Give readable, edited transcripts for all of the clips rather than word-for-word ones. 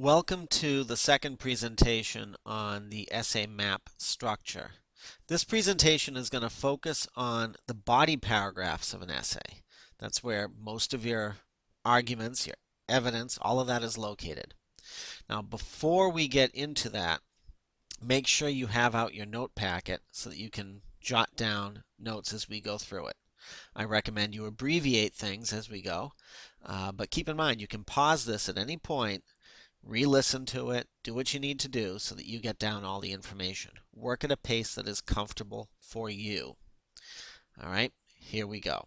Welcome to the second presentation on the essay map structure. This presentation is going to focus on the body paragraphs of an essay. That's where most of your arguments, your evidence, all of that is located. Now, before we get into that, make sure you have out your note packet so that you can jot down notes as we go through it. I recommend you abbreviate things as we go, but keep in mind you can pause this at any point, re-listen to it, do what you need to do so that you get down all the information. Work at a pace that is comfortable for you. All right, here we go.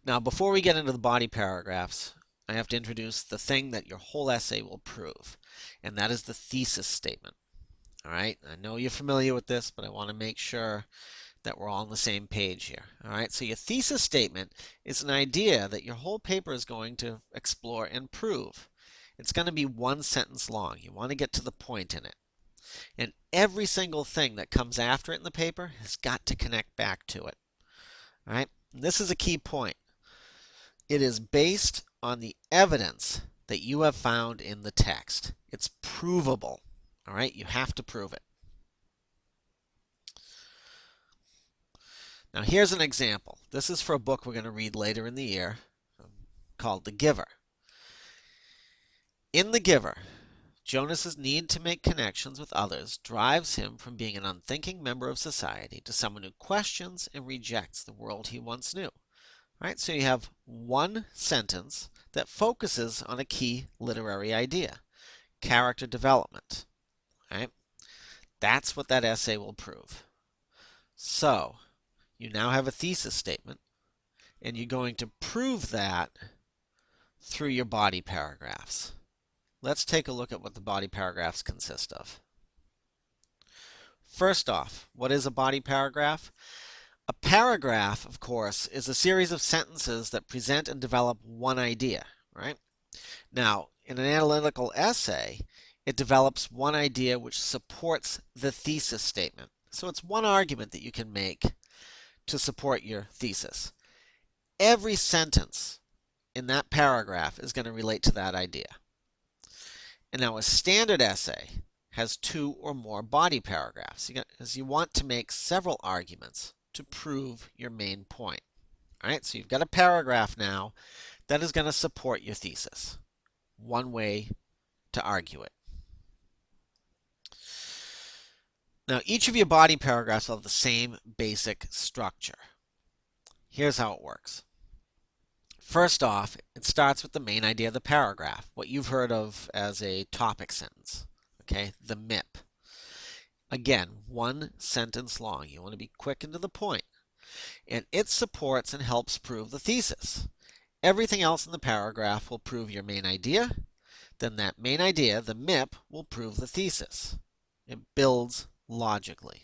Now, before we get into the body paragraphs, I have to introduce the thing that your whole essay will prove, and that is the thesis statement. All right, I know you're familiar with this, but I want to make sure that we're all on the same page here. All right, so your thesis statement is an idea that your whole paper is going to explore and prove. It's going to be one sentence long. You want to get to the point in it. And every single thing that comes after it in the paper has got to connect back to it. All right, and this is a key point. It is based on the evidence that you have found in the text. It's provable. All right, you have to prove it. Now here's an example. This is for a book we're going to read later in the year called The Giver. In The Giver, Jonas's need to make connections with others drives him from being an unthinking member of society to someone who questions and rejects the world he once knew. Right? So you have one sentence that focuses on a key literary idea, character development. Right? That's what that essay will prove. So you now have a thesis statement, and you're going to prove that through your body paragraphs. Let's take a look at what the body paragraphs consist of. First off, what is a body paragraph? A paragraph, of course, is a series of sentences that present and develop one idea, right? Now, in an analytical essay, it develops one idea which supports the thesis statement. So it's one argument that you can make to support your thesis. Every sentence in that paragraph is going to relate to that idea. And now a standard essay has two or more body paragraphs, because you want to make several arguments to prove your main point. All right, so you've got a paragraph now that is going to support your thesis. One way to argue it. Now, each of your body paragraphs will have the same basic structure. Here's how it works. First off, it starts with the main idea of the paragraph, what you've heard of as a topic sentence, okay, the MIP. Again, one sentence long. You want to be quick and to the point. And it supports and helps prove the thesis. Everything else in the paragraph will prove your main idea. Then that main idea, the MIP, will prove the thesis. It builds logically.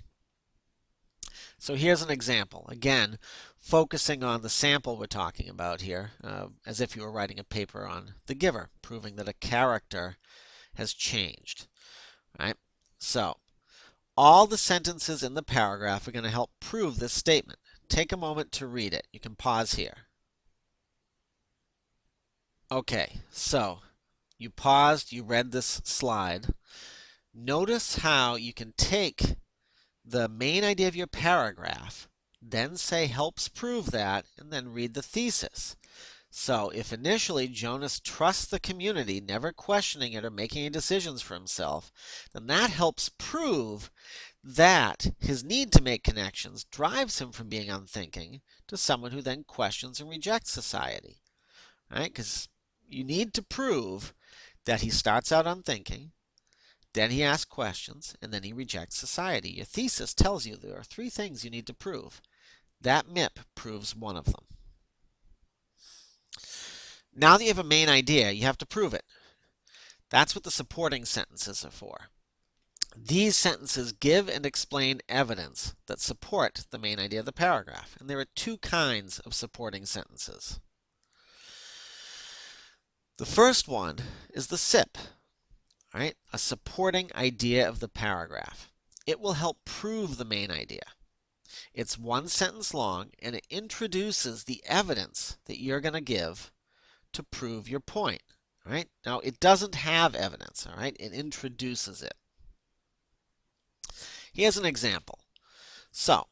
So here's an example. Again, focusing on the sample we're talking about here, as if you were writing a paper on The Giver, proving that a character has changed. Right? So, all the sentences in the paragraph are going to help prove this statement. Take a moment to read it. You can pause here. Okay, so you paused, you read this slide. Notice how you can take the main idea of your paragraph, then say helps prove that, and then read the thesis. So if initially Jonas trusts the community, never questioning it or making any decisions for himself, then that helps prove that his need to make connections drives him from being unthinking to someone who then questions and rejects society. Right? Because you need to prove that he starts out unthinking, then he asks questions, and then he rejects society. Your thesis tells you there are three things you need to prove. That MIP proves one of them. Now that you have a main idea, you have to prove it. That's what the supporting sentences are for. These sentences give and explain evidence that support the main idea of the paragraph. And there are two kinds of supporting sentences. The first one is the SIP. Right? A supporting idea of the paragraph. It will help prove the main idea. It's one sentence long, and it introduces the evidence that you're going to give to prove your point. All right? Now, it doesn't have evidence, all right? It introduces it. Here's an example. So,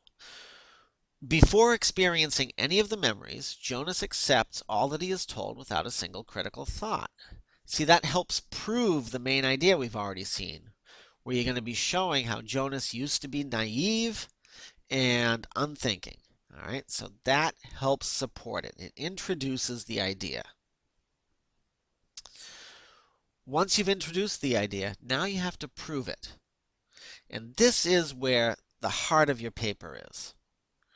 before experiencing any of the memories, Jonas accepts all that he is told without a single critical thought. See, that helps prove the main idea we've already seen, where you're going to be showing how Jonas used to be naive and unthinking. All right, so that helps support it. It introduces the idea. Once you've introduced the idea, now you have to prove it. And this is where the heart of your paper is.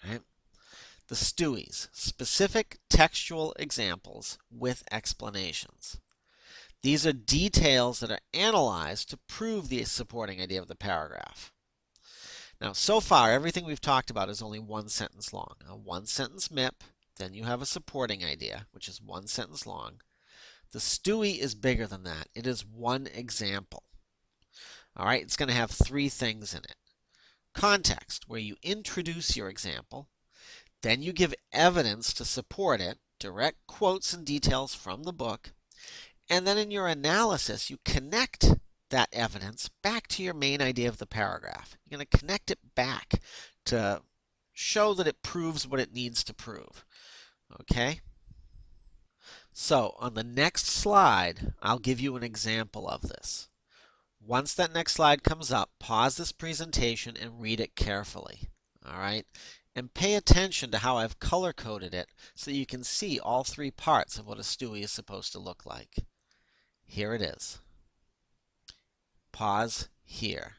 Right? The STUIs, specific textual examples with explanations. These are details that are analyzed to prove the supporting idea of the paragraph. Now, so far, everything we've talked about is only one sentence long. A one-sentence MIP, then you have a supporting idea, which is one sentence long. The STUI is bigger than that. It is one example. All right, it's going to have three things in it. Context, where you introduce your example, then you give evidence to support it, direct quotes and details from the book, and then in your analysis, you connect that evidence back to your main idea of the paragraph. You're going to connect it back to show that it proves what it needs to prove. Okay? So on the next slide, I'll give you an example of this. Once that next slide comes up, pause this presentation and read it carefully. All right? And pay attention to how I've color-coded it so you can see all three parts of what a STUI is supposed to look like. Here it is. Pause here.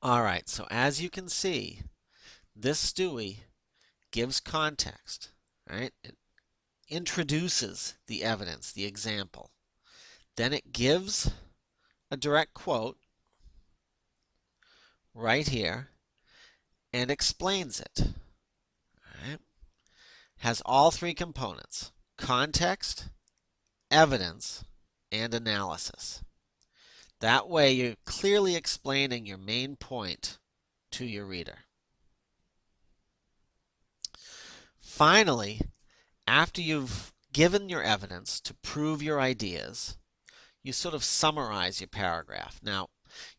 All right, so as you can see, this STUI gives context, right? It introduces the evidence, the example. Then it gives a direct quote right here and explains it. All right? Has all three components: context, evidence, and analysis. That way you're clearly explaining your main point to your reader. Finally, after you've given your evidence to prove your ideas, you sort of summarize your paragraph. Now,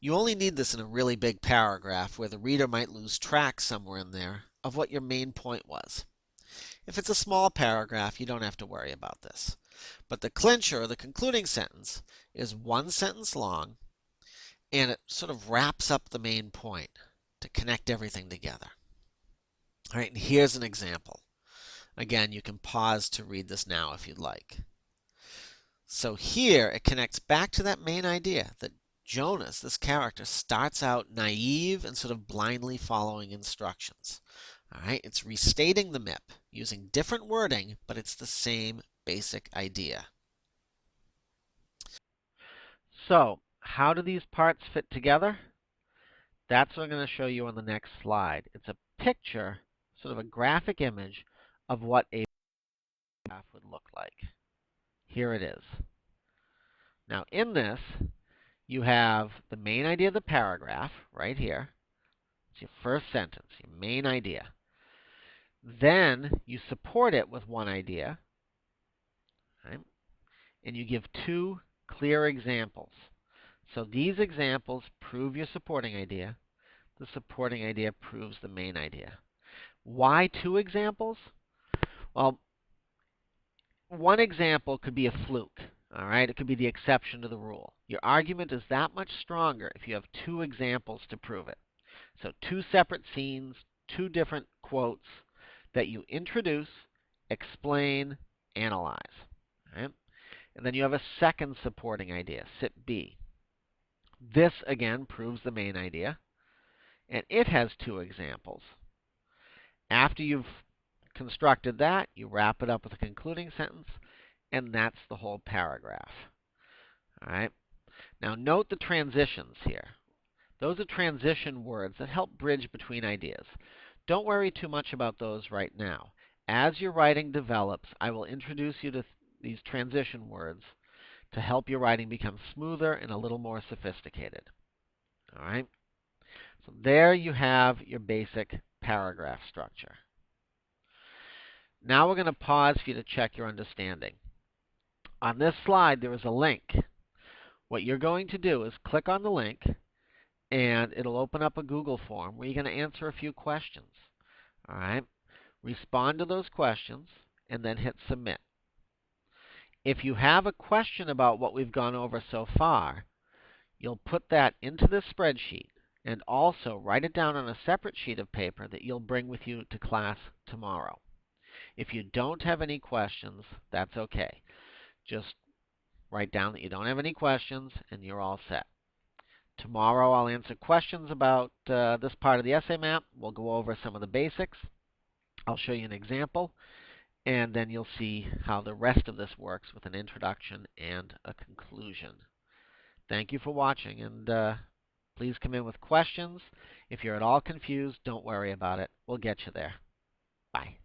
you only need this in a really big paragraph where the reader might lose track somewhere in there of what your main point was. If it's a small paragraph, you don't have to worry about this. But the clincher, or the concluding sentence, is one sentence long, and it sort of wraps up the main point to connect everything together. All right, and here's an example. Again, you can pause to read this now if you'd like. So here it connects back to that main idea that Jonas, this character, starts out naive and sort of blindly following instructions. All right, it's restating the MIP using different wording, but it's the same basic idea. So, how do these parts fit together? That's what I'm going to show you on the next slide. It's a picture, sort of a graphic image of what a graph would look like. Here it is. Now, in this, you have the main idea of the paragraph right here. It's your first sentence, your main idea. Then you support it with one idea, right? And you give two clear examples. So these examples prove your supporting idea. The supporting idea proves the main idea. Why two examples? Well, one example could be a fluke. All right, it could be the exception to the rule. Your argument is that much stronger if you have two examples to prove it. So two separate scenes, two different quotes that you introduce, explain, analyze. Right? And then you have a second supporting idea, SIP B. This, again, proves the main idea, and it has two examples. After you've constructed that, you wrap it up with a concluding sentence, and that's the whole paragraph. All right? Now note the transitions here. Those are transition words that help bridge between ideas. Don't worry too much about those right now. As your writing develops, I will introduce you to these transition words to help your writing become smoother and a little more sophisticated. All right? So there you have your basic paragraph structure. Now we're going to pause for you to check your understanding. On this slide, there is a link. What you're going to do is click on the link, and it'll open up a Google form where you're going to answer a few questions. All right? Respond to those questions, and then hit Submit. If you have a question about what we've gone over so far, you'll put that into this spreadsheet and also write it down on a separate sheet of paper that you'll bring with you to class tomorrow. If you don't have any questions, that's okay. Just write down that you don't have any questions and you're all set. Tomorrow I'll answer questions about this part of the essay map. We'll go over some of the basics. I'll show you an example, and then you'll see how the rest of this works with an introduction and a conclusion. Thank you for watching, and please come in with questions. If you're at all confused, don't worry about it. We'll get you there. Bye.